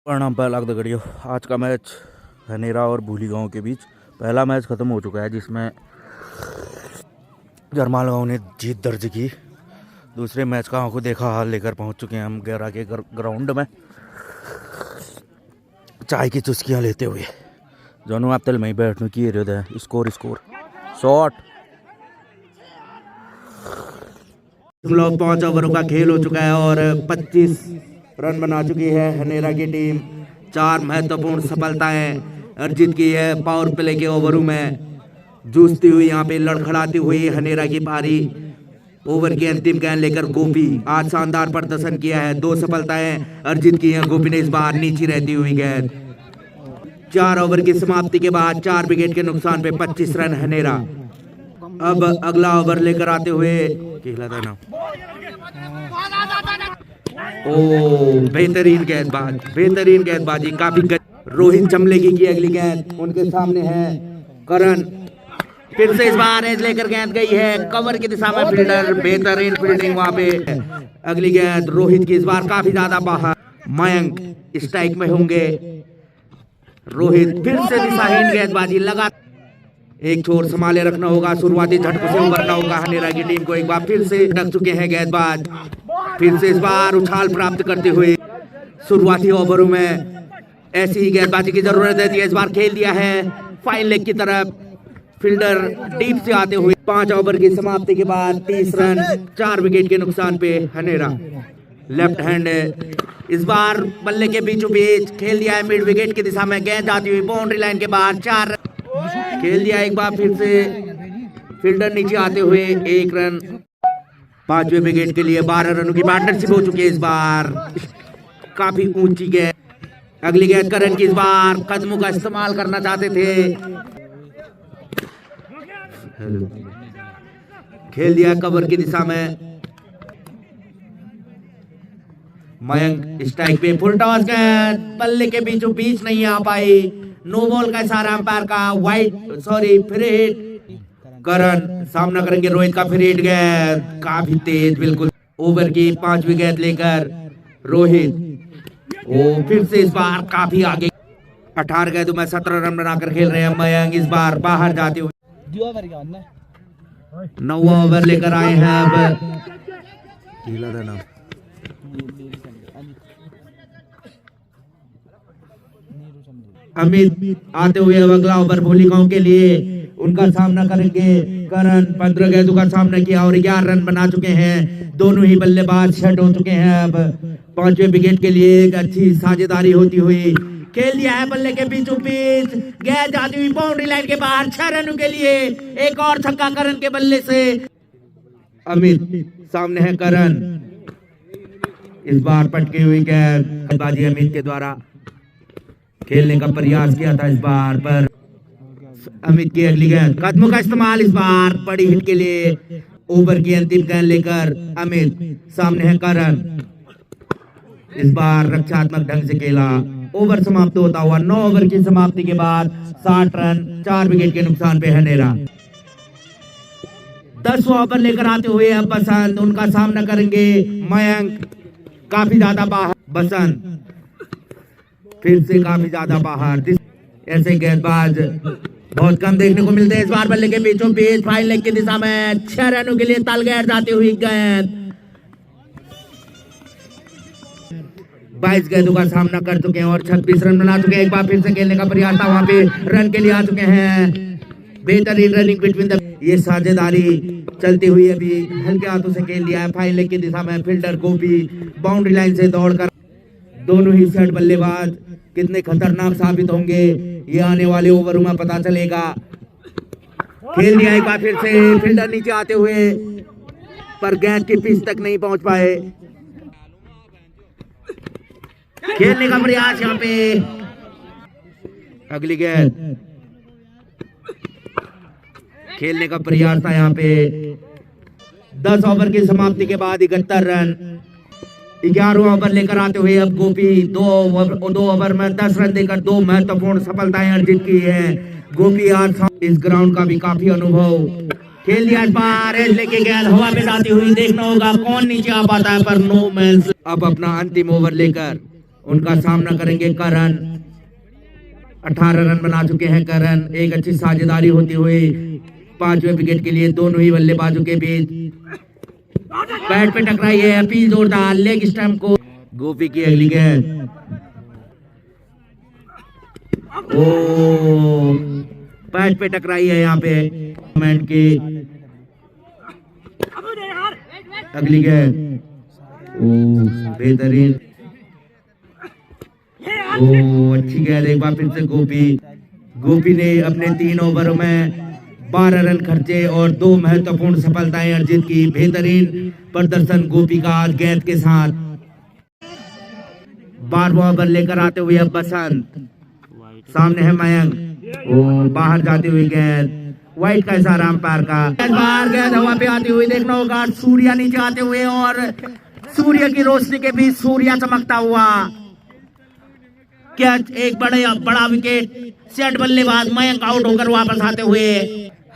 प्रणाम पहला दगड़ियों। आज का मैच हनेरा और भूली गांव के बीच पहला मैच ख़त्म हो चुका है, जिसमें जरमाल गांव ने जीत दर्ज की। दूसरे मैच का आंखों देखा हाल लेकर पहुंच चुके हैं हम गैरा के ग्राउंड में, चाय की चुस्कियां लेते हुए। दोनों आप तल में ही बैठने की है। स्कोर शॉट 5 ओवरों का खेल हो चुका है और 25 रन बना चुकी है हनेरा की टीम। 4 महत्वपूर्ण सफलताएं अर्जित की है। पावर प्ले के ओवरों में जूझती हुई यहाँ पे लड़खड़ाती हुई हनेरा की पारी। ओवर की अंतिम गेंद लेकर गोपी आज शानदार प्रदर्शन किया है। 2 सफलताएं अर्जित की हैं गोपी ने इस बार नीचे रहती हुई गेंद। 4 ओवर की समाप्ति के बाद 4 विकेट के नुकसान पे 25 रन हनेरा। अब अगला ओवर लेकर आते हुए ना बेहतरीन गेंदबाजी काफी। रोहित चमलेगी की अगली गेंद उनके सामने है। करण फिर से इस बार एज लेकर गेंद गई है कवर की दिशा में। फील्डर बेहतरीन फील्डिंग वहां पे। अगली गेंद रोहित की इस बार काफी ज्यादा बाहर। मयंक स्ट्राइक में होंगे। रोहित फिर से दिशाहीन गेंदबाजी लगा। एक छोर संभाले रखना होगा। शुरुआती झटकों से उबरना होगा हनेरा की टीम को। एक बार फिर से ढक चुके हैं गेंदबाज। फिर से इस बार उछाल प्राप्त करते हुए शुरुआती ओवरों में ऐसी ही गेंदबाजी की जरूरत है। इस बार खेल दिया है फाइन लेग की तरफ। फील्डर डीप से आते हुए 5 ओवर की समाप्ति के बाद 30 रन 4 विकेट के नुकसान पे हनेरा। लेफ्ट हैंड इस बार बल्ले के बीचों बीच खेल दिया है मिड विकेट की दिशा में। गेंद जाती हुई बाउंड्री लाइन के बाहर 4 खेल दिया। एक बार फिर से फील्डर नीचे आते हुए 1 रन। 5वें विकेट के लिए 12 रनों की पार्टनरशिप हो चुकी है इस बार। काफी ऊंची गेंद। अगली गेंद करण की इस बार कदमों का इस्तेमाल करना चाहते थे। खेल दिया कवर की दिशा में। मयंक स्ट्राइक पे फुल टॉस गेंद बल्ले के बीचों बीच नहीं आ पाई। नो बॉल का इशारा अंपायर का। Free hit. करण सामना करेंगे रोहित का फ्री हिट गेंद काफी तेज बिल्कुल। ओवर की 5वीं गेंद लेकर रोहित फिर से इस बार काफी आगे। 18 गेंदों में 17 रन बनाकर खेल रहे हैं मयंक। इस बार बाहर जाते हुए 9वां ओवर लेकर आए हैं अब। अमित आते हुए अगला ओवर भोली गांव के लिए उनका सामना करेंगे करण। 15 गेंदों का सामना किया और 11 रन बना चुके हैं। दोनों ही बल्लेबाज सेट हो चुके हैं। अब 5वें विकेट के लिए एक अच्छी साझेदारी होती हुई खेल दिया है बल्ले के बीचों बीच। गेंद जाती हुई बाउंड्री लाइन के बाहर 6 रनों के लिए। एक और छक्का करण के बल्ले से। अमित सामने है करण। इस बार पटकी हुई गेंदबाजी अमित के द्वारा खेलने का प्रयास किया था इस बार, पर अमित की अगली गेंद कदमों का इस्तेमाल इस बार बड़ी हिट के लिए। ओवर की अंतिम गेंद लेकर अमित सामने है करण। इस बार रक्षात्मक ढंग से खेला। ओवर समाप्त होता हुआ 9 ओवर की समाप्ति के बाद 60 रन 4 विकेट के नुकसान पे हनेरा। 10वां ओवर लेकर आते हुए अब बसंत उनका सामना करेंगे मयंक। काफी ज्यादा बाहर बसंत फिर से काफी ज्यादा बाहर। ऐसे गेंदबाज बहुत कम देखने को मिलते हैं। इस बार बल्ले के बीचों बीच फाइन लेग की दिशा में 6 रनों के लिए तलगैर जाती हुई गेंद। 22 गेंदों का सामना कर चुके हैं और 26 रन बना चुके हैं। एक बार फिर से खेलने का प्रयास था, वहां पे रन के लिए आ चुके हैं। बेहतरीन रनिंग बिटवीन द ये साझेदारी चलती हुई अभी हल्के हाथों से खेल दिया है फाइन लेग की दिशा में। फील्डर गोपी बाउंड्री लाइन से दौड़कर। दोनों ही सेट बल्लेबाज कितने खतरनाक साबित होंगे ये आने वाले ओवरों में पता चलेगा। खेल दिया एक बार फिर से। फील्डर नीचे आते हुए पर गेंद की पिच तक नहीं पहुंच पाए। खेलने का प्रयास यहाँ पे। अगली गेंद खेलने का प्रयास था यहाँ पे। 10 ओवर की समाप्ति के बाद 71 रन। 11वां ओवर लेकर आते हुए अब गोपी 2 ओवर में 10 रन देकर 2 महत्वपूर्ण सफलताएं अर्जित की है। गोपी आज इस ग्राउंड का भी काफी अनुभव। खेल दिया इस बार लेके गेंद हवा में जाती हुई। देखना होगा कौन नीचे आ पाता है, पर नो मैंस। अब अपना अंतिम ओवर लेकर उनका सामना करेंगे करण। 18 रन बना चुके हैं करण। एक अच्छी साझेदारी होती हुई 5वें विकेट के लिए दोनों ही बल्लेबाजों के बीच। बैट पे टकराई है, अपील जोरदार, लेग स्टंप को। गोपी की अगली गेंद, ओ बैट पे टकराई है यहाँ पे मैन की अगली गेंद। ओ बेहतरीन, ओ अच्छी गेंद। एक बार फिर से गोपी ने अपने 3 ओवरों में 12 रन खर्चे और 2 महत्वपूर्ण सफलताएं अर्जित की। बेहतरीन प्रदर्शन गोपी का गेंद के साथ। 12वां ओवर लेकर आते हुए अब बसंत, सामने है मयंक। ओ बाहर जाती हुई गेंद, वाइट का इशारा अंपायर का। बाहर गेंद हवा पे आती हुई देखना होगा। सूर्य नीचे आते हुए और सूर्य की रोशनी के बीच सूर्य चमकता हुआ। कैच, एक बड़ा विकेट। सेट बल्लेबाज मयंक आउट होकर वापस आते हुए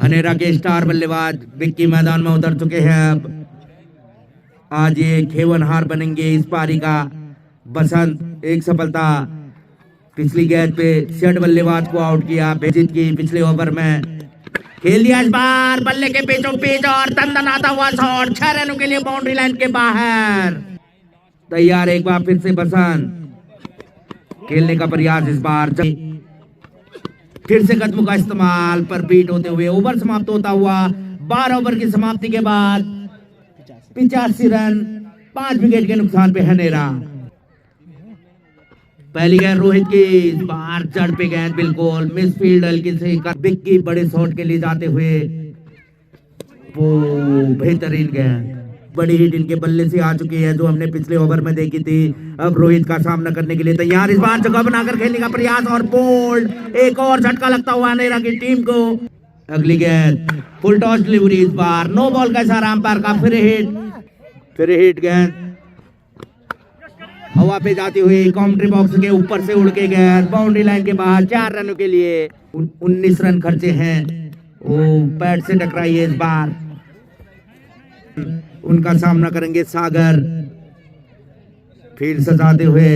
हनेरा के स्टार बल्लेबाज विक्की मैदान में उतर चुके हैं। अब आज ये खेवनहार बनेंगे इस पारी का। बसंत एक सफलता, पिछली गेंद पे सेट बल्लेबाज को आउट किया बेजित की पिछले ओवर में। खेल दिया इस बार बल्ले के पेचों पेच और दंदनाता हुआ शॉट 6 रनों के लिए बाउंड्री लाइन के बाहर। तैयार एक बार फिर से बसंत, खेलने का प्रयास इस बार। फिर से कदमों का इस्तेमाल पर बीट होते हुए ओवर समाप्त होता हुआ। 12 ओवर की समाप्ति के बाद 85 रन 5 विकेट के नुकसान पे हनेरा। पहली गेंद रोहित की, इस बार जड़ पे गेंद बिल्कुल मिस फील्ड, हल्की से विक्की बड़े शॉट के लिए जाते हुए। वो बेहतरीन गेंद, बड़ी हिट इनके बल्ले से आ चुकी है जो हमने पिछले ओवर में देखी थी। अब रोहित का सामना करने के लिए तैयार, इस बार जगह बनाकर खेलने का प्रयास और बोल्ड। एक और झटका लगता हुआ हनेरा की टीम को। अगली गेंद फुल टॉस डिलीवरी, इस बार नो बॉल का इशारा अंपायर का। फिर हिट गेंद हवा पे जाती हुई काउंट्री बॉक्स के ऊपर से उड़ के गेंद बाउंड्री लाइन के बाहर। 4 रनों के लिए 19 रन खर्चे हैं। ओ पैड से टकराई है इस बार। उनका सामना करेंगे सागर। फील्ड सजाते हुए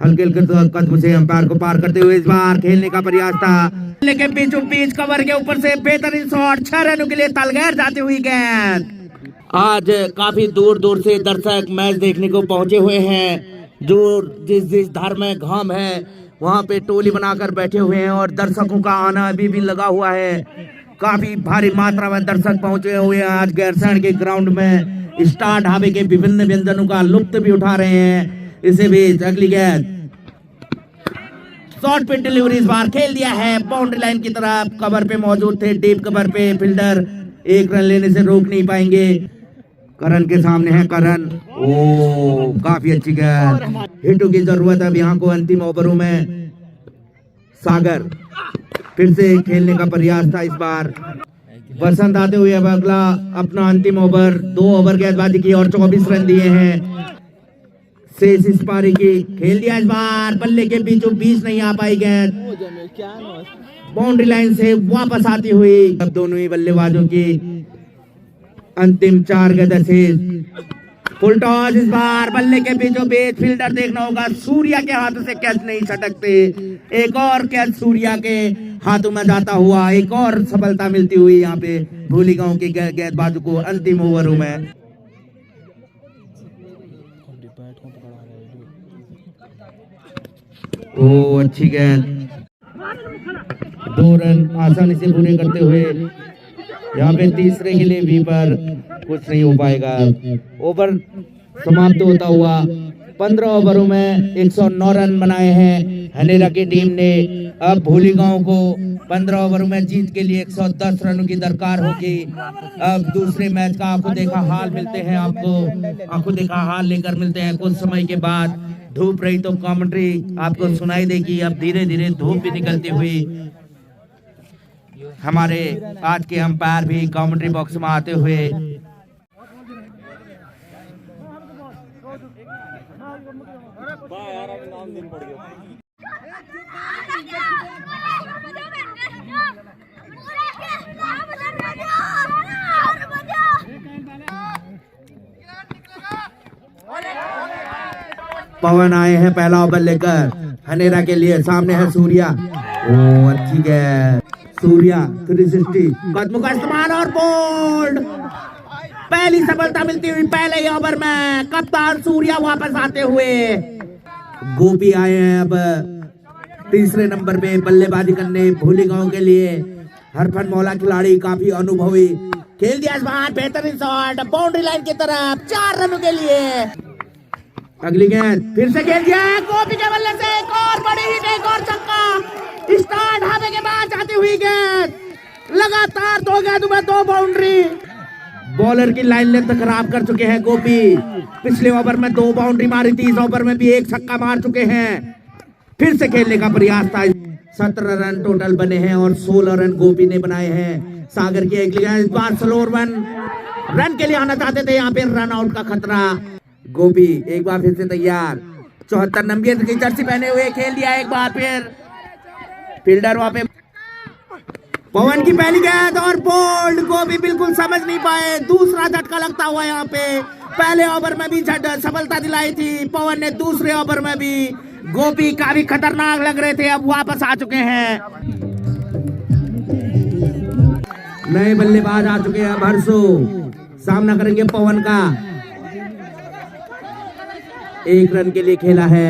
हल्के कदम से अंपायर को पार करते हुए इस बार खेलने का प्रयास था, लेकिन बीचों बीच कवर के ऊपर से बेहतरीन शॉट। 6 रनों के लिए तलगैर जाती हुई गेंद। आज काफी दूर दूर से दर्शक मैच देखने को पहुंचे हुए हैं। जो जिस धार में घाम है वहां पे टोली बनाकर बैठे हुए हैं और दर्शकों का आना अभी भी लगा हुआ है। काफी भारी मात्रा में दर्शक पहुंचे हुए हैं आज गैरसैंण के ग्राउंड में। स्टार ढाबे के विभिन्न व्यंजनों का लुत्फ भी उठा रहे हैं। इसे भी अगली गेंद शॉर्ट पे डिलीवरी, इस बार खेल दिया है बाउंड्री लाइन की तरफ। कवर पे मौजूद थे, डीप कवर पे फील्डर 1 रन लेने से रोक नहीं पाएंगे। करण के सामने है करण। ओ काफी अच्छी गेंद, हिटों की जरूरत है अब यहाँ को अंतिम ओवरों में। सागर फिर से खेलने का प्रयास था इस बार। बसंत आते हुए अब अगला अपना अंतिम ओवर। 2 ओवर गेंदबाजी की और 24 रन दिए हैं शेष इस पारी की। खेल दिया इस बार बल्ले के बीचों बीच नहीं आ पाई गेंद, बाउंड्री लाइन से वापस आती हुई। अब दोनों ही बल्लेबाजों की अंतिम 4 गेंदें शेष। फुल टॉस, इस बार बल्ले के बीचों बीच फील्डर देखना होगा। सूर्या के हाथों से कैच नहीं छटकते। एक और कैच सूर्या के हाथों में जाता हुआ। एक और सफलता मिलती हुई यहाँ पे भूली गांव के गेंदबाजों को अंतिम ओवरों में। ओ अच्छी गेंद, 2 रन आसानी से पूरे करते हुए यहाँ पे तीसरे के लिए भी पर कुछ नहीं हो पाएगा। ओवर समाप्त होता हुआ 15 ओवरों में 109 रन बनाए हैं हनेरा की टीम ने। अब भोली गांव को 15 ओवरों में जीत के लिए 110 रनों की दरकार होगी। अब दूसरे मैच का आंखों देखा हाल मिलते हैं आपको, आंखों देखा हाल लेकर मिलते हैं कुछ समय के बाद। धूप रही तो कमेंट्री आपको सुनाई देगी। अब धीरे धीरे धूप भी निकलती हुई हमारे आज के अंपायर भी कमेंट्री बॉक्स में आते हुए। पवन आए हैं पहला ओवर लेकर हनेरा के लिए। सामने है सूर्या। ओ अच्छी गेंद, सूर्या 360 कदमों का इस्तेमाल और बोल्ड। पहली सफलता मिलती हुई पहले ही ओवर में। कप्तान सूर्या वापस आते हुए। गोपी आए हैं अब तीसरे नंबर पे बल्लेबाजी करने भूली गांव के लिए। हरफन मौला खिलाड़ी काफी अनुभवी। खेल दिया इस बार बेहतरीन शॉट बाउंड्री लाइन की तरफ 4 रनों के लिए। अगली गेंद फिर से खेल दिया गोपी के बल्ले से एक और बड़ी हिट, एक और छक्का। स्टार्ट हावे के बाद जाती हुई गेंद लगातार 2 गेंदों में 2 बाउंड्री। बॉलर की लाइन लेंथ खराब कर चुके हैं गोपी। पिछले ओवर में 2 बाउंड्री मारी थी, इस ओवर में भी 1 छक्का मार चुके हैं। फिर से खेलने का प्रयास था। 17 रन टोटल बने हैं और 16 रन गोपी ने बनाए हैं। सागर की एक इस बार स्लो रन के लिए आना चाहते थे, यहाँ पे रन आउट का खतरा। गोपी एक बार फिर से तैयार। 74 नंबर की जर्सी पहने हुए खेल दिया एक बार फिर। फील्डर वहां पे पवन की पहली गेंद और बोल्ड। गोपी बिल्कुल समझ नहीं पाए। दूसरा झटका लगता हुआ यहाँ पे। पहले ओवर में भी सफलता दिलाई थी पवन ने, दूसरे ओवर में भी। गोपी काफी खतरनाक लग रहे थे, अब वापस आ चुके हैं। नए बल्लेबाज आ चुके हैं। अब हर्षो सामना करेंगे पवन का। 1 रन के लिए खेला है।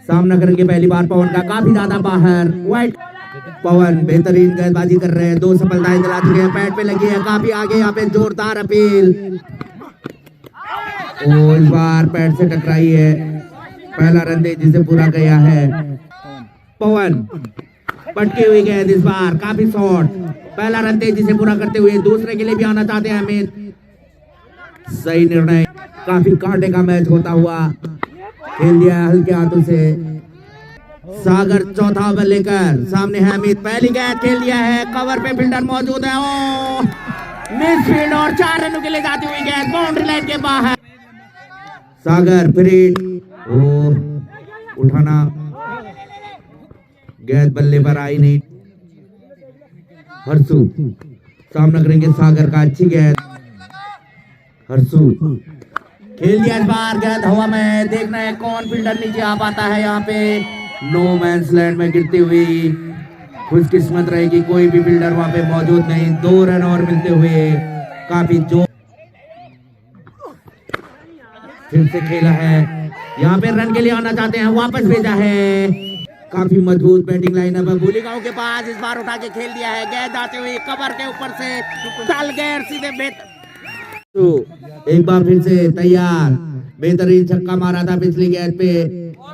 सामना करेंगे पहली बार पवन का, काफी ज्यादा बाहर वाइट। पवन बेहतरीन गेंदबाजी कर रहे हैं, 2 सफलताएं दिला चुके हैं। पैड पे लगी है काफी आगे, यहाँ पे जोरदार अपील। और इस बार पैड से टकराई है। पहला रन तेजी से पूरा किया है पवन। पटकी हुई गेंद इस बार काफी शॉर्ट। पहला रन तेजी से पूरा करते हुए दूसरे के लिए भी आना चाहते हैं अमित। सही निर्णय। काफी कांटे का मैच होता हुआ खेल दिया हल्के हाथों से। सागर चौथा ओवर लेकर सामने है अमित। पहली गेंद खेल दिया है, कवर पे फील्डर मौजूद है। ओ मिस फील्ड और 4 रनों के लिए जाती हुई गेंद बाउंड्री लाइन के बाहर। सागर फिर उठाना, गेंद बल्ले पर आई नहीं। हर्षु सामना करेंगे सागर का, अच्छी गेंद। हर्षु खेल दिया इस बार, गेंद हवा में। देखना है कौन फील्डर नीचे आ पाता है। यहाँ पे नो मैंस लैंड में गिरती हुई खुशकिस्मत रहेगी, कोई भी फील्डर वहां पे मौजूद नहीं। 2 रन और मिलते हुए काफी जोर फिर से खेला है। यहाँ पे रन के लिए आना चाहते हैं, वापस भेजा है। काफी मजबूत बैटिंग लाइनअप है भूली गांव के पास। इस बार उठा के खेल दिया है, गेंद आते हुए कवर के ऊपर से डाल गए सीधे बेट। तो एक बार फिर से तैयार। बेहतरीन छक्का मारा था पिछली गेंद पे,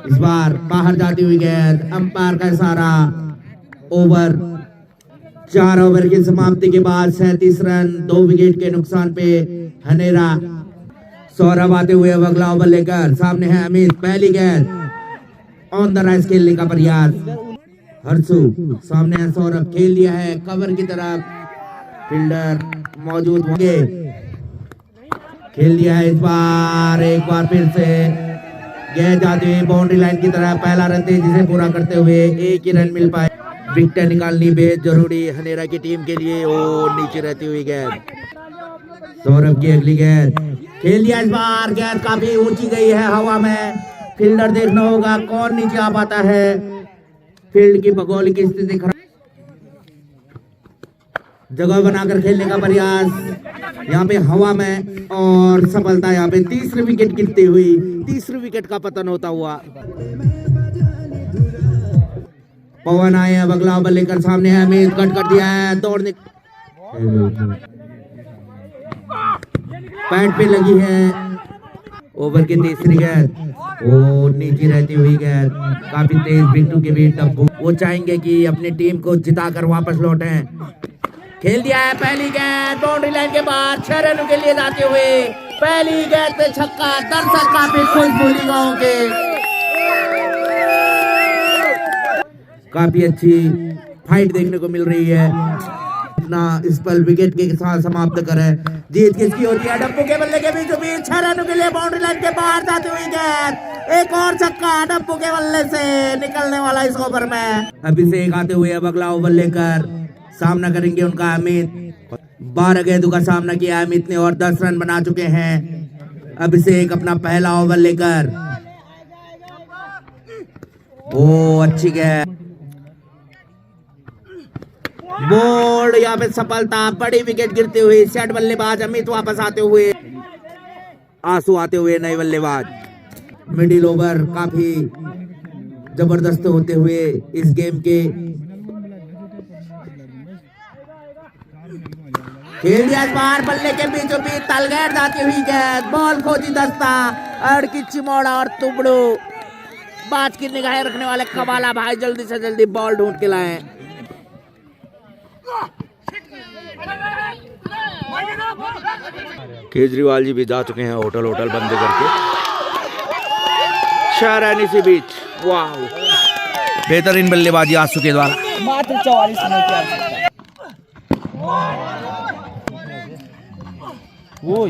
इस बार बाहर जाती हुई गेंद। अंपायर का इशारा। ओवर 4 ओवर की समाप्ति के बाद 37 रन 2 विकेट के नुकसान पे हनेरा। सौरभ आते हुए अगला ओवर लेकर सामने है अमित। पहली गेंद ऑन द राइस खेलने का प्रयास। हर्षु सामने है सौरभ, खेल दिया है कवर की तरफ। फील्डर मौजूद होंगे, खेल दिया है इस बार। एक बार फिर से गेंद जाती हुई बाउंड्री लाइन की तरफ। पहला रन तेजी से पूरा करते हुए 1 ही रन मिल पाए। विकेट निकालनी बेहद जरूरी हनेरा की टीम के लिए। ओ नीचे रहती हुई गेंद। सौरभ की अगली गेंद खेल दिया इस बार। गेंद काफी ऊंची गई है हवा में। फील्डर देखना होगा कौन नीचे आ पाता है। फील्ड की भौगोलिक स्थिति खराब, जगह बनाकर खेलने का प्रयास यहाँ पे हवा में और सफलता। यहाँ पे तीसरी विकेट गिरती हुई, तीसरी विकेट का पतन होता हुआ। पवन आए अब अगला ओवर लेकर सामने है अमित। कट कर दिया है, दौड़ने पैड पे लगी है। ओवर की तीसरी गेंद ओ नीचे रहती हुई गेंद। काफी तेज बिट्टू के बीच डब्बू। वो चाहेंगे कि अपनी टीम को जिताकर वापस लौटें। खेल दिया है पहली गेंद बाउंड्री लाइन के बाहर। 6 रनों के लिए जाते हुए पहली गेंद पे छक्का। दर्शक काफी खुश भूली गांव के। काफी अच्छी फाइट देखने को मिल रही है। अपना इस पल विकेट के साथ समाप्त करें। जीत किसकी होती है? डब्बू के बल्ले के बीचों बीच 6 रनों के लिए बाउंड्री लाइन के बाहर जाती हुई गेंद। एक और छक्का डब्बू के बल्ले से निकलने वाला इस ओवर में। अभिषेक आते हुए अब अगला ओवर लेकर सामना करेंगे उनका अमित। 12 गेंदों का सामना किया अमित ने और 10 रन बना चुके हैं। अभिषेक अपना पहला ओवर लेकर ओ अच्छी गेंद, बोल्ड यहाँ पे सफलता, बड़ी विकेट गिरते हुए सेट बल्लेबाज अमित वापस आते हुए, आंसू आते हुए नए बल्लेबाज। मिडिल ओवर काफी जबरदस्त होते हुए इस गेम के खेल दिया बाहर, बल्ले के बीचों बीच तलगैर जाती हुई गेंद, बॉल खोजी दस्ता और की चिमोड़ा और तुबड़ू। बात की निगाहें रखने वाले कबाला भाई जल्दी से जल्दी बॉल ढूंढ के लाए। केजरीवाल जी भी जा चुके हैं होटल बंद करके। शहरानी सी बीच, वाह बेहतरीन बल्लेबाजी आंसू के द्वारा। मात्र 44 रनों की आवश्यकता। वो